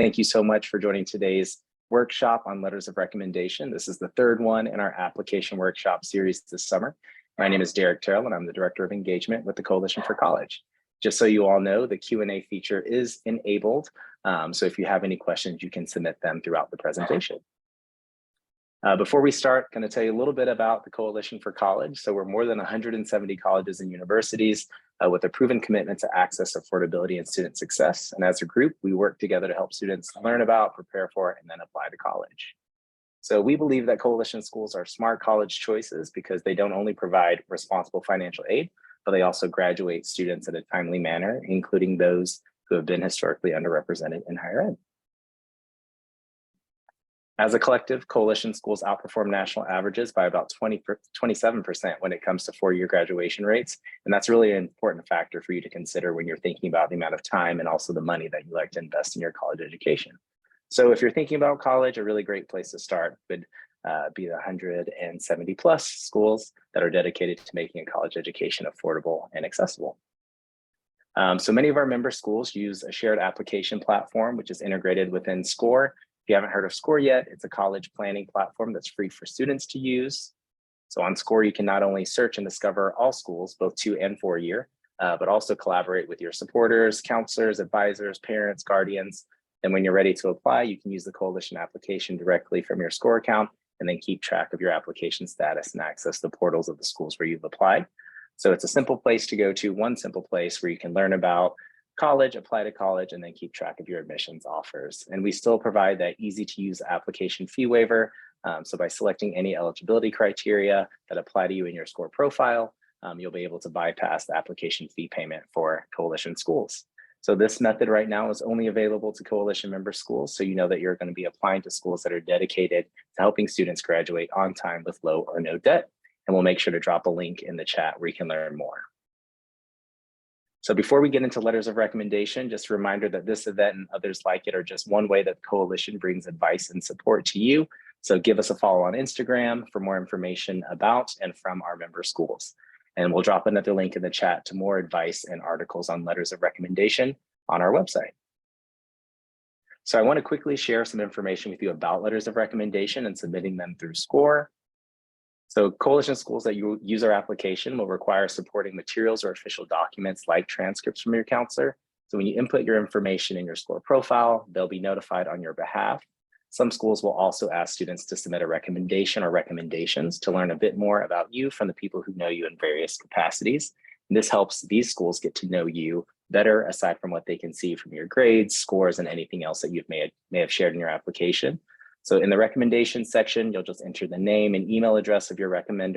Thank you so much for joining today's workshop on letters of recommendation. This is the third one in our application workshop series this summer. My name is Derek Terrell, and I'm the Director of Engagement with the Coalition for College. Just so you all know, the Q&A feature is enabled. So if you have any questions, you can submit them throughout the presentation. Before we start, I'm going to tell you a little bit about the Coalition for College. So we're more than 170 colleges and universities with a proven commitment to access, affordability, and student success. And as a group, we work together to help students learn about, prepare for, and then apply to college. So we believe that coalition schools are smart college choices because they don't only provide responsible financial aid, but they also graduate students in a timely manner, including those who have been historically underrepresented in higher ed. As a collective, coalition schools outperform national averages by about 27% when it comes to four-year graduation rates. And that's really an important factor for you to consider when you're thinking about the amount of time and also the money that you like to invest in your college education. So if you're thinking about college, a really great place to start would be the 170 plus schools that are dedicated to making a college education affordable and accessible. So many of our member schools use a shared application platform, which is integrated within SCORE. If you haven't heard of SCORE yet, it's a college planning platform that's free for students to use. So on SCORE, you can not only search and discover all schools, both 2 and 4 year, but also collaborate with your supporters, counselors, advisors, parents, guardians. And when you're ready to apply, you can use the coalition application directly from your SCORE account and then keep track of your application status and access the portals of the schools where you've applied. So it's a simple place to go to, one simple place where you can learn about college, apply to college, and then keep track of your admissions offers. And we still provide that easy to use application fee waiver. So by selecting any eligibility criteria that apply to you in your SCORE profile, you'll be able to bypass the application fee payment for coalition schools. So this method right now is only available to coalition member schools. So you know that you're going to be applying to schools that are dedicated to helping students graduate on time with low or no debt. And we'll make sure to drop a link in the chat where you can learn more. So before we get into letters of recommendation, just a reminder that this event and others like it are just one way that the coalition brings advice and support to you. So give us a follow on Instagram for more information about and from our member schools. And we'll drop another link in the chat to more advice and articles on letters of recommendation on our website. So I want to quickly share some information with you about letters of recommendation and submitting them through SCORE. So coalition schools that you use our application will require supporting materials or official documents like transcripts from your counselor. So when you input your information in your SCORE profile, they'll be notified on your behalf. Some schools will also ask students to submit a recommendation or recommendations to learn a bit more about you from the people who know you in various capacities. And this helps these schools get to know you better, aside from what they can see from your grades, scores, and anything else that you may have shared in your application. So in the recommendation section, you'll just enter the name and email address of your recommender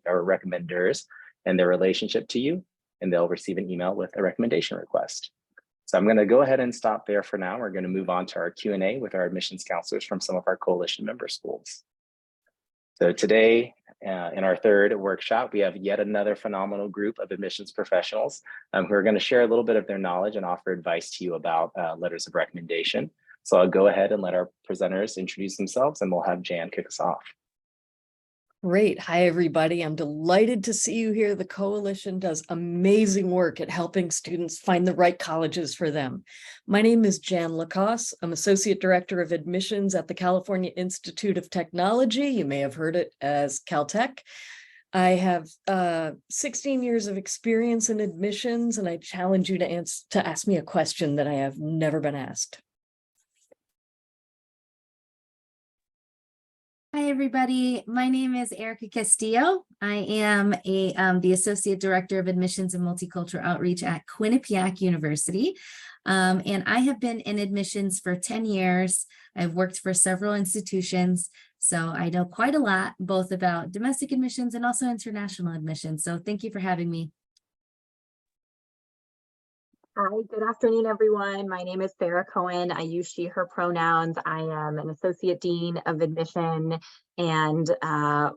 or recommenders and their relationship to you, and they'll receive an email with a recommendation request. So I'm going to go ahead and stop there for now. We're going to move on to our Q&A with our admissions counselors from some of our coalition member schools. So today, in our third workshop, we have yet another phenomenal group of admissions professionals who are going to share a little bit of their knowledge and offer advice to you about letters of recommendation. So I'll go ahead and let our presenters introduce themselves, and we'll have Jan kick us off. Great. Hi, everybody. I'm delighted to see you here. The Coalition does amazing work at helping students find the right colleges for them. My name is Jan Lacoste. I'm Associate Director of Admissions at the California Institute of Technology. You may have heard it as Caltech. I have 16 years of experience in admissions, and I challenge you to ask me a question that I have never been asked. Hi, everybody. My name is Erica Castillo. I am the Associate Director of Admissions and Multicultural Outreach at Quinnipiac University. And I have been in admissions for 10 years. I've worked for several institutions, so I know quite a lot, both about domestic admissions and also international admissions. So thank you for having me. Hi, good afternoon, everyone. My name is Sarah Cohen. I use she, her pronouns. I am an Associate Dean of Admission and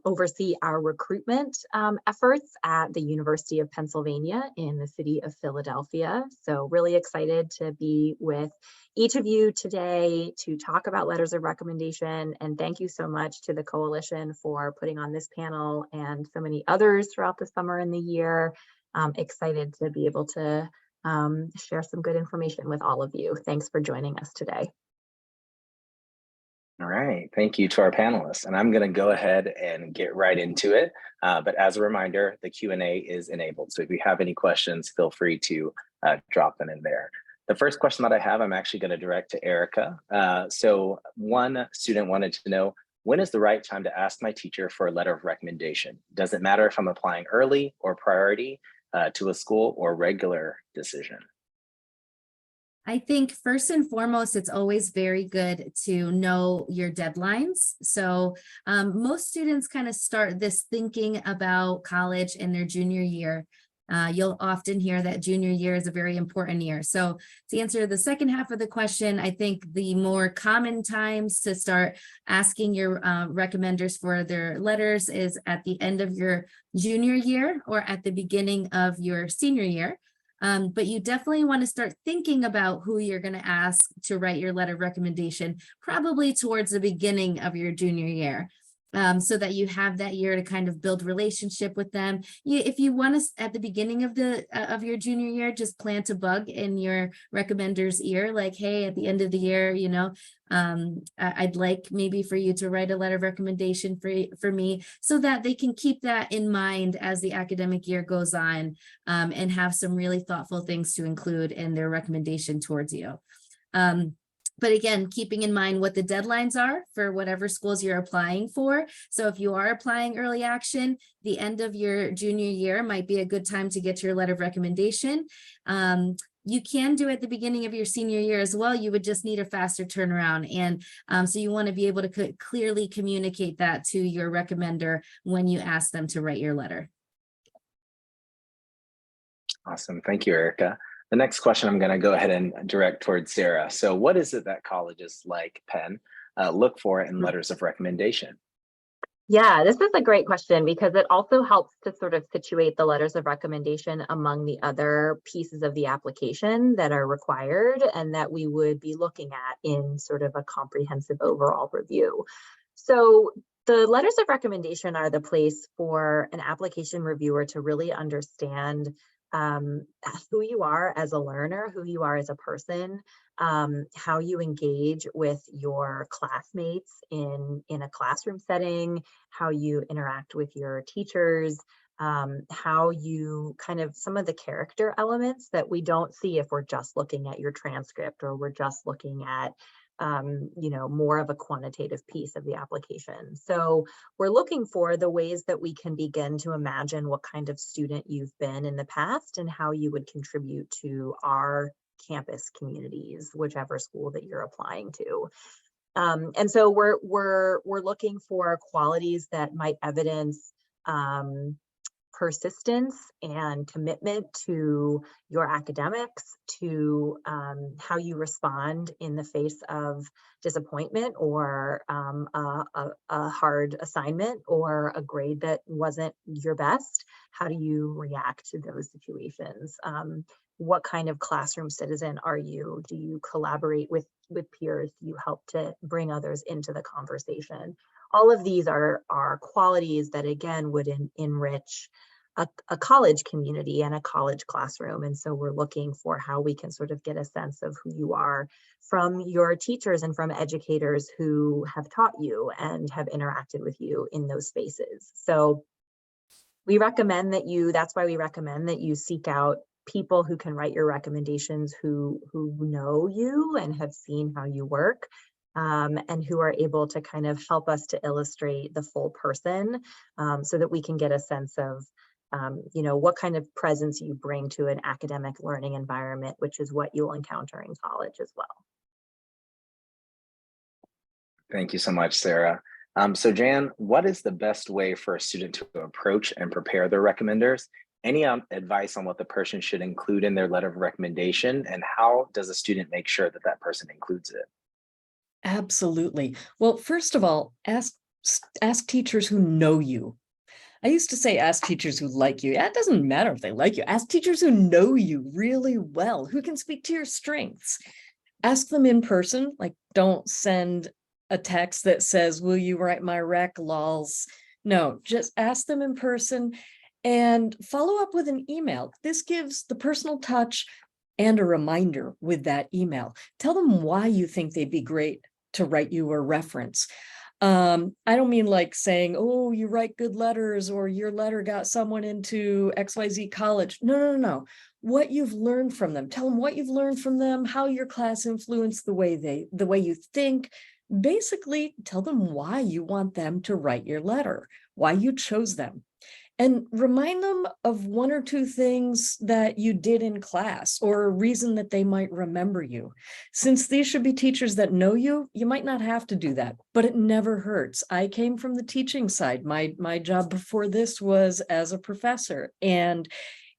oversee our recruitment efforts at the University of Pennsylvania in the city of Philadelphia. So really excited to be with each of you today to talk about letters of recommendation. And thank you so much to the Coalition for putting on this panel and so many others throughout the summer and the year. Excited to be able to share some good information with all of you. Thanks for joining us today. All right, thank you to our panelists. And I'm going to go ahead and get right into it. But as a reminder, the Q&A is enabled. So if you have any questions, feel free to drop them in there. The first question that I have, I'm actually going to direct to Erica. So one student wanted to know, when is the right time to ask my teacher for a letter of recommendation? Does it matter if I'm applying early or priority to a school or regular decision? I think first and foremost, it's always very good to know your deadlines. So most students kind of start this thinking about college in their junior year. You'll often hear that junior year is a very important year. So to answer the second half of the question, I think the more common times to start asking your recommenders for their letters is at the end of your junior year or at the beginning of your senior year. But you definitely want to start thinking about who you're going to ask to write your letter of recommendation, probably towards the beginning of your junior year. So that you have that year to kind of build relationship with them. If you want to, at the beginning of your junior year, just plant a bug in your recommender's ear, like, hey, at the end of the year, you know, I'd like maybe for you to write a letter of recommendation for me, so that they can keep that in mind as the academic year goes on, and have some really thoughtful things to include in their recommendation towards you. But again, keeping in mind what the deadlines are for whatever schools you're applying for. So if you are applying early action, the end of your junior year might be a good time to get your letter of recommendation. You can do it at the beginning of your senior year as well. You would just need a faster turnaround. And so you want to be able to clearly communicate that to your recommender when you ask them to write your letter. Awesome. Thank you, Erica. The next question I'm going to go ahead and direct towards Sarah. So what is it that colleges like Penn look for in letters of recommendation? Yeah, this is a great question because it also helps to sort of situate the letters of recommendation among the other pieces of the application that are required and that we would be looking at in sort of a comprehensive overall review. So the letters of recommendation are the place for an application reviewer to really understand who you are as a learner, who you are as a person, how you engage with your classmates in a classroom setting, how you interact with your teachers, how you kind of some of the character elements that we don't see if we're just looking at your transcript or we're just looking at you know, more of a quantitative piece of the application. So we're looking for the ways that we can begin to imagine what kind of student you've been in the past and how you would contribute to our campus communities, whichever school that you're applying to. And so we're looking for qualities that might evidence persistence and commitment to your academics, to how you respond in the face of disappointment or a hard assignment or a grade that wasn't your best. How do you react to those situations? What kind of classroom citizen are you? Do you collaborate with peers? Do you help to bring others into the conversation? All of these are qualities that, again, would enrich a college community and a college classroom. And so we're looking for how we can sort of get a sense of who you are from your teachers and from educators who have taught you and have interacted with you in those spaces. So we recommend that that's why we recommend that you seek out people who can write your recommendations, who know you and have seen how you work. And who are able to kind of help us to illustrate the full person, so that we can get a sense of, you know, what kind of presence you bring to an academic learning environment, which is what you'll encounter in college as well. Thank you so much, Sarah. So Jan, what is the best way for a student to approach and prepare their recommenders? Any advice on what the person should include in their letter of recommendation, and how does a student make sure that that person includes it? Absolutely. Well, first of all, ask teachers who know you. I used to say ask teachers who like you. It doesn't matter if they like you. Ask teachers who know you really well, who can speak to your strengths. Ask them in person. Like, don't send a text that says, will you write my rec, lols? No, just ask them in person and follow up with an email. This gives the personal touch and a reminder with that email. Tell them why you think they'd be great to write you a reference. I don't mean like saying, oh, you write good letters or your letter got someone into XYZ college. No. What you've learned from them. Tell them what you've learned from them, how your class influenced the way you think. Basically, tell them why you want them to write your letter, why you chose them. And remind them of one or two things that you did in class or a reason that they might remember you. Since these should be teachers that know you, you might not have to do that, but it never hurts. I came from the teaching side. My job before this was as a professor, and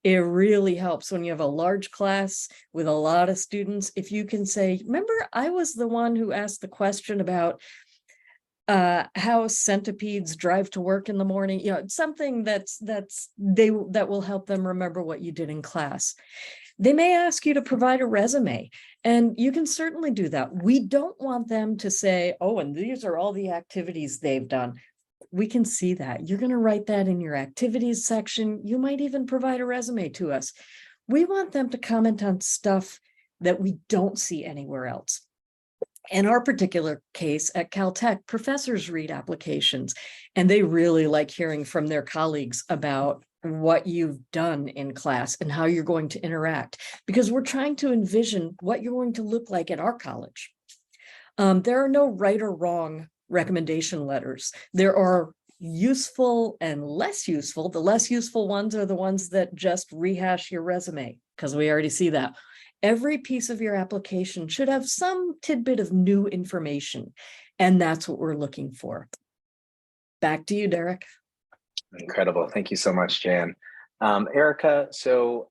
it really helps when you have a large class with a lot of students. If you can say, remember, I was the one who asked the question about how centipedes drive to work in the morning, something that will help them remember what you did in class. They may ask you to provide a resume, and you can certainly do that. We don't want them to say, oh, and these are all the activities they've done. We can see that. You're going to write that in your activities section. You might even provide a resume to us. We want them to comment on stuff that we don't see anywhere else. In our particular case at Caltech, professors read applications, and they really like hearing from their colleagues about what you've done in class and how you're going to interact, because we're trying to envision what you're going to look like at our college. There are no right or wrong recommendation letters. There are useful and less useful. The less useful ones are the ones that just rehash your resume, because we already see that. Every piece of your application should have some tidbit of new information, and that's what we're looking for. Back to you, Derek. Incredible. Thank you so much, Jan. Erica, so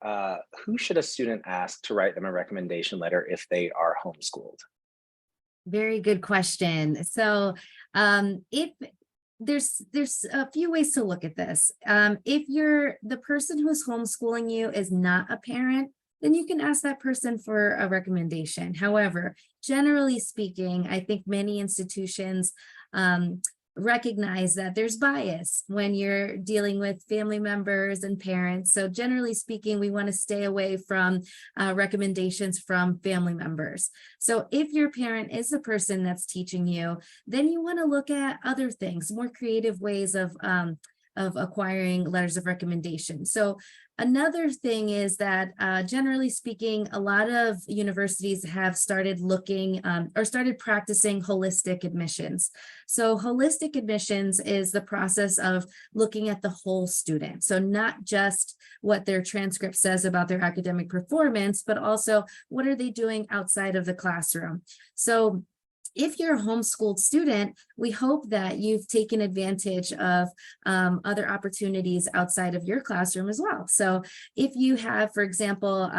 who should a student ask to write them a recommendation letter if they are homeschooled? Very good question. So if there's a few ways to look at this. If the person who's homeschooling you is not a parent, then you can ask that person for a recommendation. However, generally speaking, I think many institutions recognize that there's bias when you're dealing with family members and parents. So generally speaking, we want to stay away from recommendations from family members. So if your parent is the person that's teaching you, then you want to look at other things, more creative ways of acquiring letters of recommendation. So another thing is that generally speaking, a lot of universities have started looking or started practicing holistic admissions. So holistic admissions is the process of looking at the whole student. So not just what their transcript says about their academic performance, but also what are they doing outside of the classroom. So if you're a homeschooled student, we hope that you've taken advantage of other opportunities outside of your classroom as well. So if you have, for example,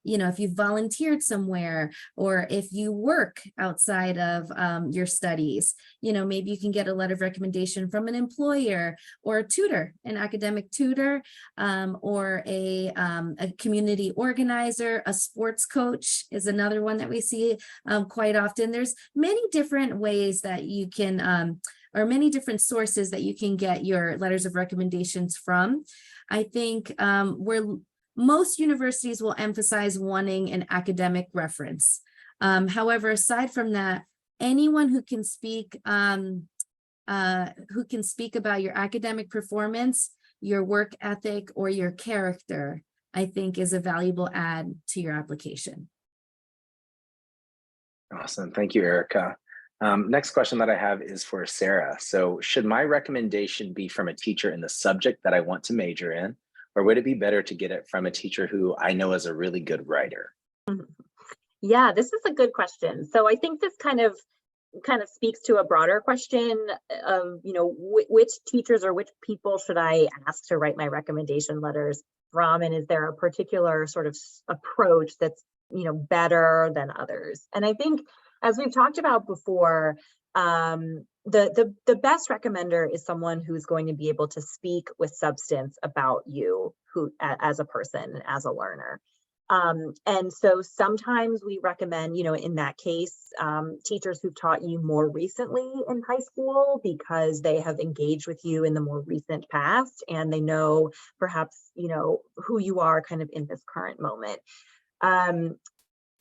if you've volunteered somewhere, or if you work outside of your studies, maybe you can get a letter of recommendation from an employer or a tutor, an academic tutor, or a community organizer. A sports coach is another one that we see quite often. There's many different ways that you can, or many different sources that you can get your letters of recommendations from. I think most universities will emphasize wanting an academic reference. However, aside from that, anyone who can speak about your academic performance, your work ethic, or your character, I think is a valuable add to your application. Awesome. Thank you, Erica. Next question that I have is for Sarah. So should my recommendation be from a teacher in the subject that I want to major in? Or would it be better to get it from a teacher who I know is a really good writer? Yeah, this is a good question. So I think this kind of speaks to a broader question of, which teachers or which people should I ask to write my recommendation letters from? And is there a particular sort of approach that's, better than others? And I think, as we've talked about before, the best recommender is someone who's going to be able to speak with substance about you as a person and as a learner. And so sometimes we recommend, in that case, teachers who've taught you more recently in high school because they have engaged with you in the more recent past and they know perhaps, who you are kind of in this current moment.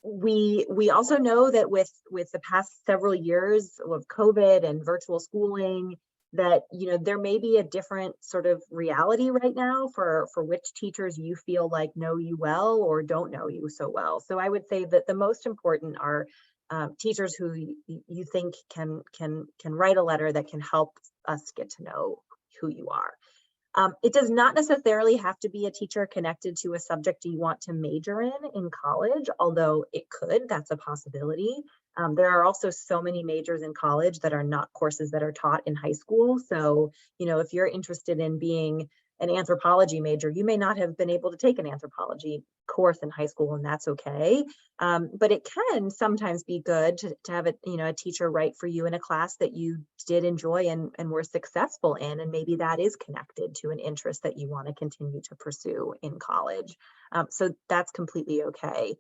We also know that with the past several years of COVID and virtual schooling, that there may be a different sort of reality right now for which teachers you feel like know you well or don't know you so well. So I would say that the most important are teachers who you think can write a letter that can help us get to know who you are. It does not necessarily have to be a teacher connected to a subject you want to major in college, although it could, that's a possibility. There are also so many majors in college that are not courses that are taught in high school. So, if you're interested in being an anthropology major, you may not have been able to take an anthropology course in high school, and that's okay. But it can sometimes be good to have a teacher write for you in a class that you did enjoy and were successful in, and maybe that is connected to an interest that you want to continue to pursue in college. So that's completely okay.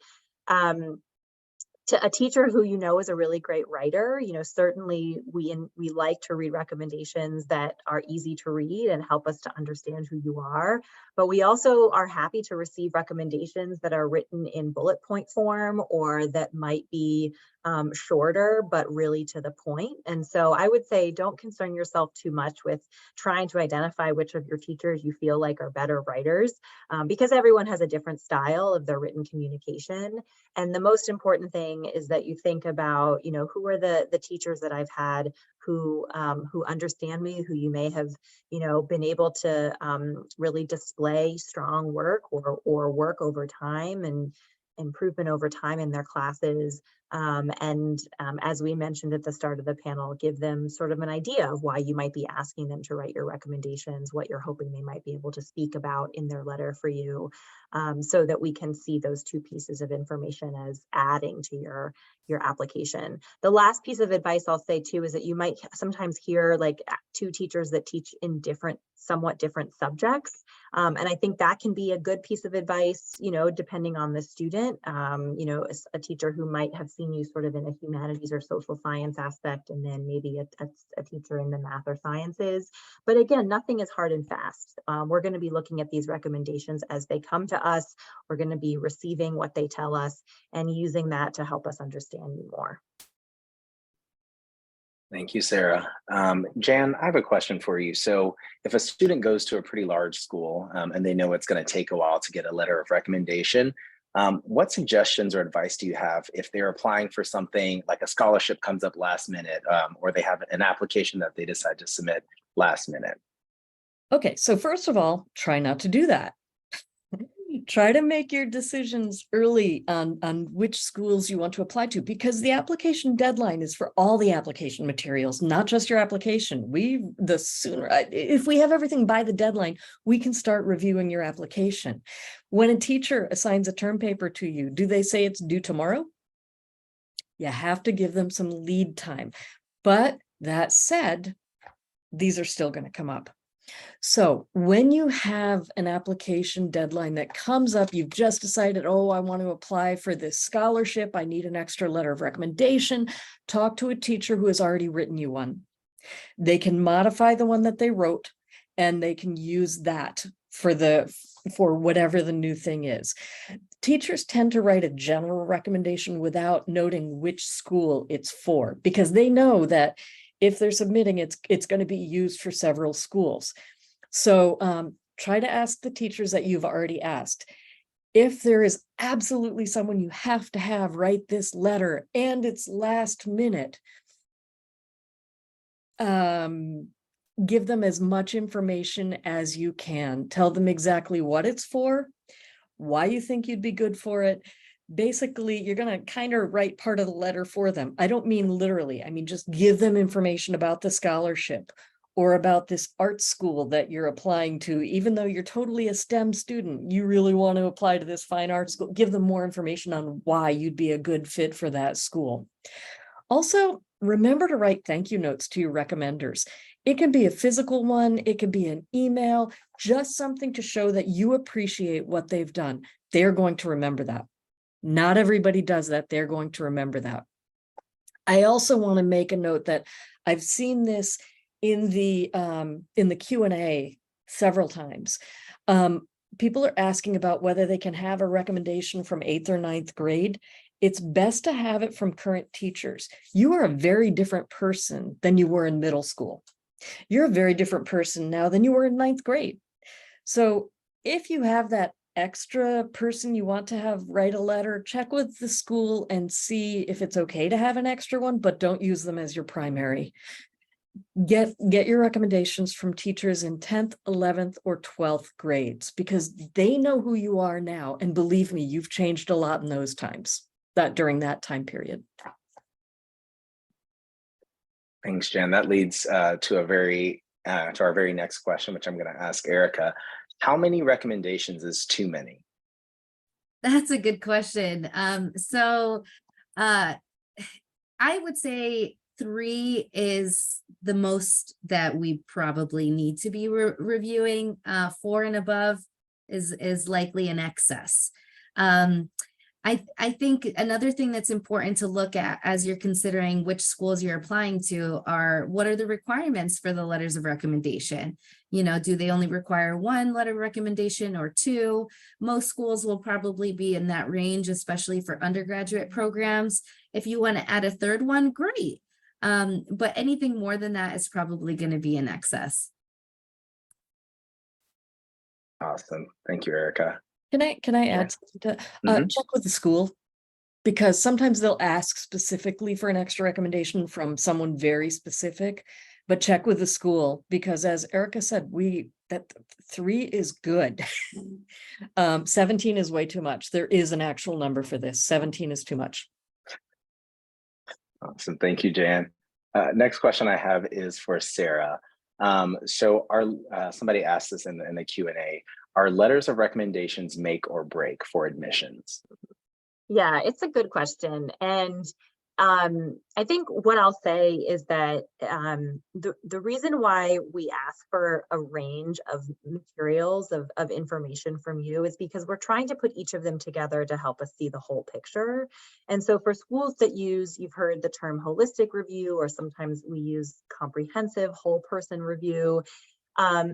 To a teacher who is a really great writer, certainly we like to read recommendations that are easy to read and help us to understand who you are. But we also are happy to receive recommendations that are written in bullet point form or that might be shorter, but really to the point. And so I would say don't concern yourself too much with trying to identify which of your teachers you feel like are better writers, because everyone has a different style of their written communication. And the most important thing is that you think about, who are the teachers that I've had who understand me, who you may have, been able to really display strong work or work over time and improvement over time in their classes. As we mentioned at the start of the panel, give them sort of an idea of why you might be asking them to write your recommendations, what you're hoping they might be able to speak about in their letter for you, so that we can see those two pieces of information as adding to your application. The last piece of advice I'll say too is that you might sometimes hear like two teachers that teach in somewhat different subjects. And I think that can be a good piece of advice, depending on the student. A teacher who might have seen you sort of in a humanities or social science aspect, and then maybe a teacher in the math or sciences. But again, nothing is hard and fast. We're going to be looking at these recommendations as they come to us. We're going to be receiving what they tell us and using that to help us understand you more. Thank you, Sarah. Jan, I have a question for you. So if a student goes to a pretty large school and they know it's going to take a while to get a letter of recommendation, what suggestions or advice do you have if they're applying for something like a scholarship comes up last minute, or they have an application that they decide to submit last minute? Okay, so first of all, try not to do that. Try to make your decisions early on which schools you want to apply to, because the application deadline is for all the application materials, not just your application. The sooner, if we have everything by the deadline, we can start reviewing your application. When a teacher assigns a term paper to you, do they say it's due tomorrow? You have to give them some lead time. But that said, these are still going to come up. So when you have an application deadline that comes up, you've just decided, oh, I want to apply for this scholarship, I need an extra letter of recommendation, talk to a teacher who has already written you one. They can modify the one that they wrote, and they can use that for whatever the new thing is. Teachers tend to write a general recommendation without noting which school it's for, because they know that if they're submitting, it's going to be used for several schools. So try to ask the teachers that you've already asked. If there is absolutely someone you have to have write this letter and it's last minute, give them as much information as you can. Tell them exactly what it's for, why you think you'd be good for it. Basically, you're going to kind of write part of the letter for them. I don't mean literally. I mean, just give them information about the scholarship or about this art school that you're applying to. Even though you're totally a STEM student, you really want to apply to this fine art school. Give them more information on why you'd be a good fit for that school. Also, remember to write thank you notes to your recommenders. It can be a physical one, it can be an email, just something to show that you appreciate what they've done. They're going to remember that. Not everybody does that. They're going to remember that. I also want to make a note that I've seen this in the Q&A several times. people are asking about whether they can have a recommendation from 8th or 9th grade. It's best to have it from current teachers. You are a very different person than you were in middle school. You're a very different person now than you were in 9th grade. So if you have that extra person you want to have write a letter, check with the school and see if it's okay to have an extra one, but don't use them as your primary. Get your recommendations from teachers in 10th, 11th, or 12th grades, because they know who you are now. And believe me, you've changed a lot in those times, during that time period. Thanks, Jen. That leads to our very next question, which I'm going to ask Erica. How many recommendations is too many? That's a good question. I would say 3 is the most that we probably need to be reviewing. 4 and above is likely an excess. I think another thing that's important to look at as you're considering which schools you're applying to are, what are the requirements for the letters of recommendation? You know, do they only require 1 letter of recommendation or 2? Most schools will probably be in that range, especially for undergraduate programs. If you want to add a 3rd one, great. But anything more than that is probably going to be in excess. Awesome. Thank you, Erica. Can I add something to check with the school, because sometimes they'll ask specifically for an extra recommendation from someone very specific, but check with the school, because as Erica said, that 3 is good. 17 is way too much. There is an actual number for this. 17 is too much. Awesome. Thank you, Jan. Next question I have is for Sarah. So somebody asked this in the Q&A, are letters of recommendations make or break for admissions? Yeah, it's a good question. And I think what I'll say is that the reason why we ask for a range of materials of information from you is because we're trying to put each of them together to help us see the whole picture. And so for schools that you've heard the term holistic review, or sometimes we use comprehensive whole person review.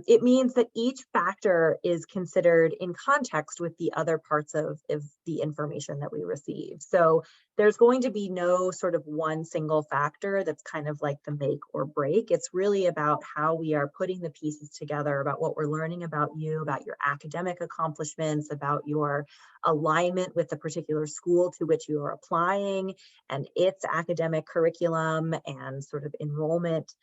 It means that each factor is considered in context with the other parts of the information that we receive. So there's going to be no sort of one single factor that's kind of like the make or break. It's really about how we are putting the pieces together, about what we're learning about you, about your academic accomplishments, about your alignment with the particular school to which you are applying and its academic curriculum and sort of enrollment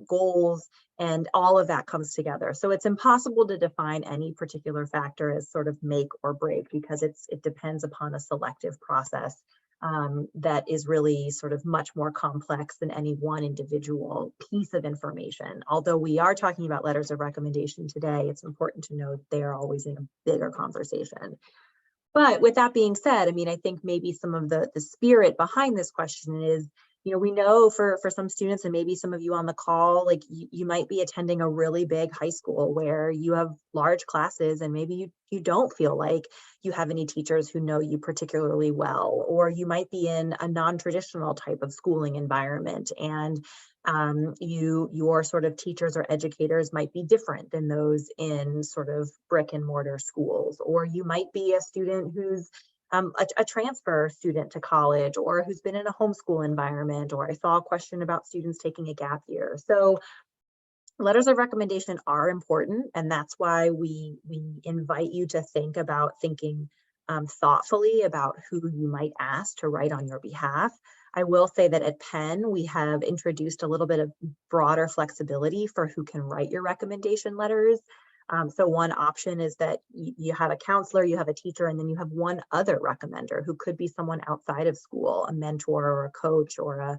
goals, and all of that comes together. So it's impossible to define any particular factor as sort of make or break, because it depends upon a selective process that is really sort of much more complex than any one individual piece of information. Although we are talking about letters of recommendation today, it's important to know they are always in a bigger conversation. But with that being said, I mean, I think maybe some of the spirit behind this question is, you know, we know for some students, and maybe some of you on the call, like you might be attending a really big high school where you have large classes, and maybe you don't feel like you have any teachers who know you particularly well, or you might be in a non-traditional type of schooling environment, and your sort of teachers or educators might be different than those in sort of brick and mortar schools, or you might be a student who's a transfer student to college, or who's been in a homeschool environment, or I saw a question about students taking a gap year. So letters of recommendation are important, and that's why we invite you to think about thinking thoughtfully about who you might ask to write on your behalf. I will say that at Penn, we have introduced a little bit of broader flexibility for who can write your recommendation letters. So one option is that you have a counselor, you have a teacher, and then you have one other recommender who could be someone outside of school, a mentor or a coach or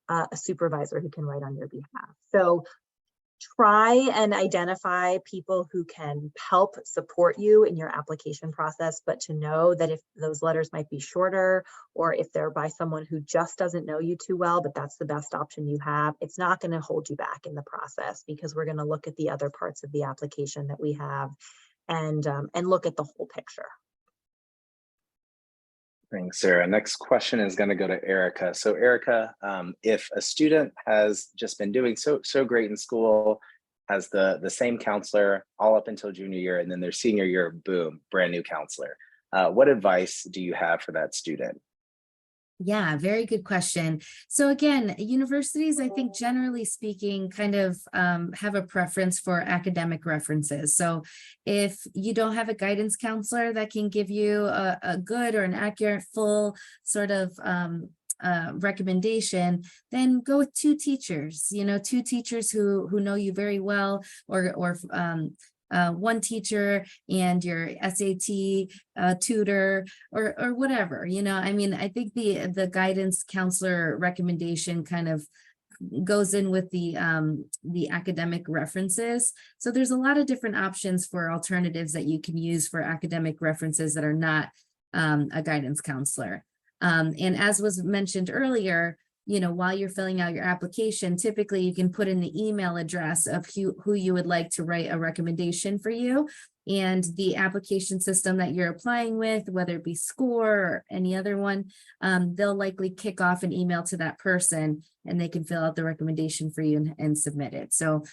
a supervisor who can write on your behalf. So try and identify people who can help support you in your application process, but to know that if those letters might be shorter, or if they're by someone who just doesn't know you too well, but that's the best option you have, it's not going to hold you back in the process, because we're going to look at the other parts of the application that we have and look at the whole picture. Thanks, Sarah. Next question is going to go to Erica. So Erica, if a student has just been doing so great in school, as the same counselor all up until junior year, and then their senior year, boom, brand new counselor. What advice do you have for that student? Yeah, very good question. So again, universities, I think generally speaking, kind of have a preference for academic references. So if you don't have a guidance counselor that can give you a good or an accurate, full sort of recommendation, then go with two teachers, two teachers who know you very well, or one teacher and your SAT tutor or whatever, I mean, I think the guidance counselor recommendation kind of goes in with the academic references. So there's a lot of different options for alternatives that you can use for academic references that are not a guidance counselor. And as was mentioned earlier, while you're filling out your application, typically you can put in the email address of who you would like to write a recommendation for you. And the application system that you're applying with, whether it be SCORE or any other one, they'll likely kick off an email to that person and they can fill out the recommendation for you and submit it. So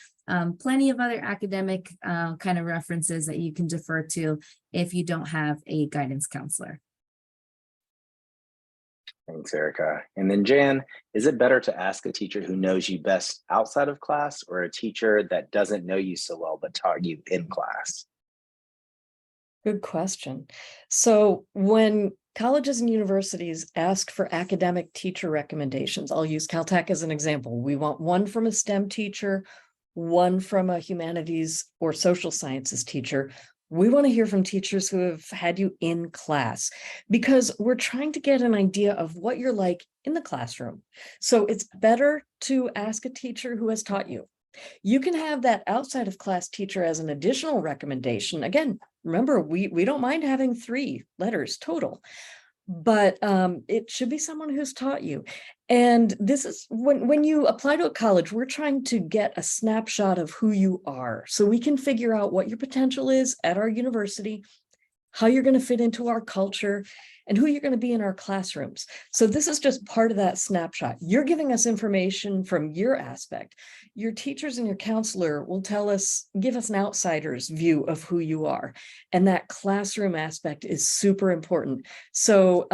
plenty of other academic kind of references that you can defer to if you don't have a guidance counselor. Thanks, Erica. And then Jan, is it better to ask a teacher who knows you best outside of class, or a teacher that doesn't know you so well but taught you in class? Good question. So when colleges and universities ask for academic teacher recommendations, I'll use Caltech as an example. We want one from a STEM teacher, one from a humanities or social sciences teacher. We want to hear from teachers who have had you in class, because we're trying to get an idea of what you're like in the classroom. So it's better to ask a teacher who has taught you. You can have that outside of class teacher as an additional recommendation. Again, remember, we don't mind having 3 letters total, but it should be someone who's taught you. And this is when you apply to a college, we're trying to get a snapshot of who you are, so we can figure out what your potential is at our university, how you're going to fit into our culture, and who you're going to be in our classrooms. So this is just part of that snapshot. You're giving us information from your aspect. Your teachers and your counselor will give us an outsider's view of who you are. And that classroom aspect is super important. So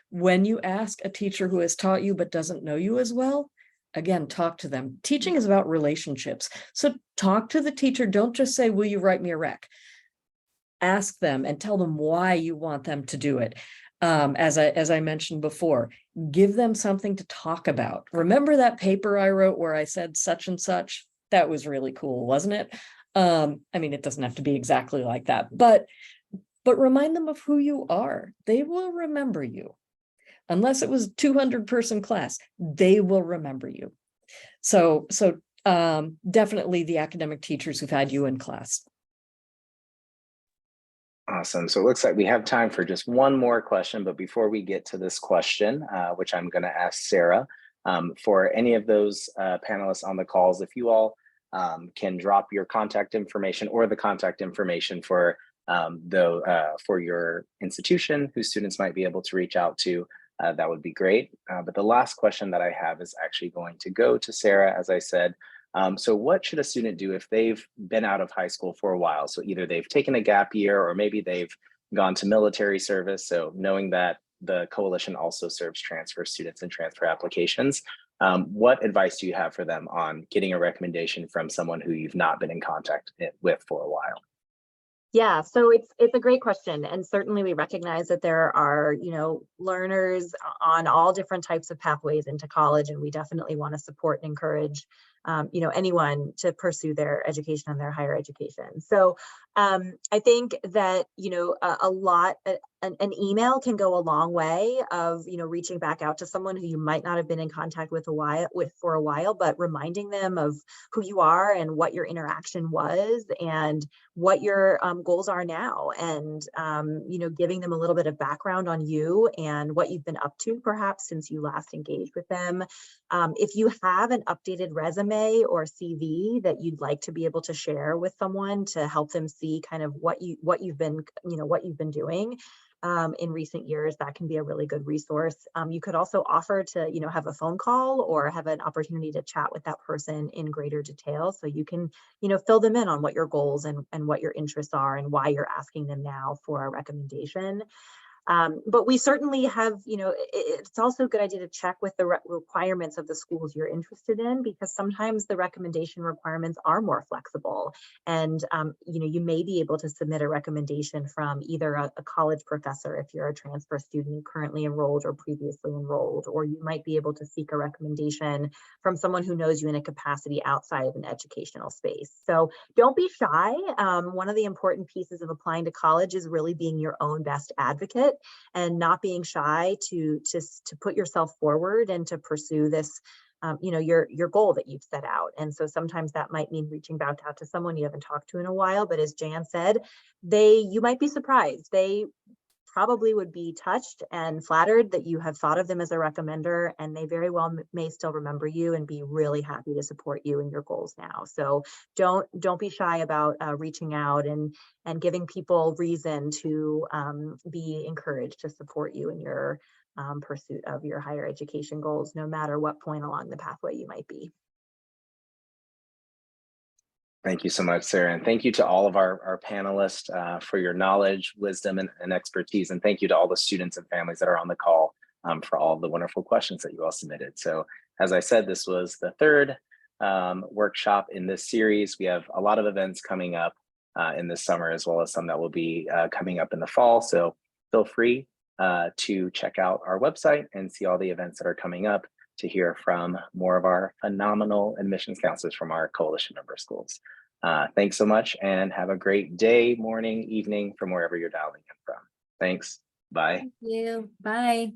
when you ask a teacher who has taught you but doesn't know you as well, again, talk to them. Teaching is about relationships. So talk to the teacher. Don't just say, will you write me a rec? Ask them and tell them why you want them to do it. As I mentioned before, give them something to talk about. Remember that paper I wrote where I said such and such? That was really cool, wasn't it? I mean, it doesn't have to be exactly like that, but remind them of who you are. They will remember you. Unless it was a 200-person class, they will remember you. So definitely the academic teachers who've had you in class. Awesome. So it looks like we have time for just one more question, but before we get to this question, which I'm going to ask Sarah, for any of those panelists on the calls, if you all can drop your contact information or the contact information for your institution whose students might be able to reach out to, that would be great. But the last question that I have is actually going to go to Sarah, as I said. So what should a student do if they've been out of high school for a while? So either they've taken a gap year or maybe they've gone to military service. So knowing that the coalition also serves transfer students and transfer applications, what advice do you have for them on getting a recommendation from someone who you've not been in contact with for a while? Yeah, so it's a great question, and certainly we recognize that there are, learners on all different types of pathways into college, and we definitely want to support and encourage, anyone to pursue their education and their higher education. So I think that, an email can go a long way of, reaching back out to someone who you might not have been in contact with for a while, but reminding them of who you are and what your interaction was and what your goals are now, and giving them a little bit of background on you and what you've been up to perhaps since you last engaged with them. If you have an updated resume or CV that you'd like to be able to share with someone to help them see kind of what you've been doing, in recent years, that can be a really good resource. You could also offer to, have a phone call or have an opportunity to chat with that person in greater detail. So you can, fill them in on what your goals and what your interests are and why you're asking them now for a recommendation. But we certainly have, it's also a good idea to check with the requirements of the schools you're interested in, because sometimes the recommendation requirements are more flexible. And, you may be able to submit a recommendation from either a college professor if you're a transfer student currently enrolled or previously enrolled, or you might be able to seek a recommendation from someone who knows you in a capacity outside of an educational space. So don't be shy. One of the important pieces of applying to college is really being your own best advocate and not being shy to put yourself forward and to pursue this, your goal that you've set out. And so sometimes that might mean reaching back out to someone you haven't talked to in a while, but as Jan said, you might be surprised. They probably would be touched and flattered that you have thought of them as a recommender, and they very well may still remember you and be really happy to support you in your goals now. So don't be shy about reaching out and giving people reason to be encouraged to support you in your pursuit of your higher education goals, no matter what point along the pathway you might be. Thank you so much, Sarah. And thank you to all of our panelists for your knowledge, wisdom, and expertise. And thank you to all the students and families that are on the call for all the wonderful questions that you all submitted. So as I said, this was the third workshop in this series. We have a lot of events coming up in this summer, as well as some that will be coming up in the fall. So feel free to check out our website and see all the events that are coming up, to hear from more of our phenomenal admissions counselors from our coalition member schools. Thanks so much, and have a great day, morning, evening from wherever you're dialing in from. Thanks. Bye. Thank you. Bye.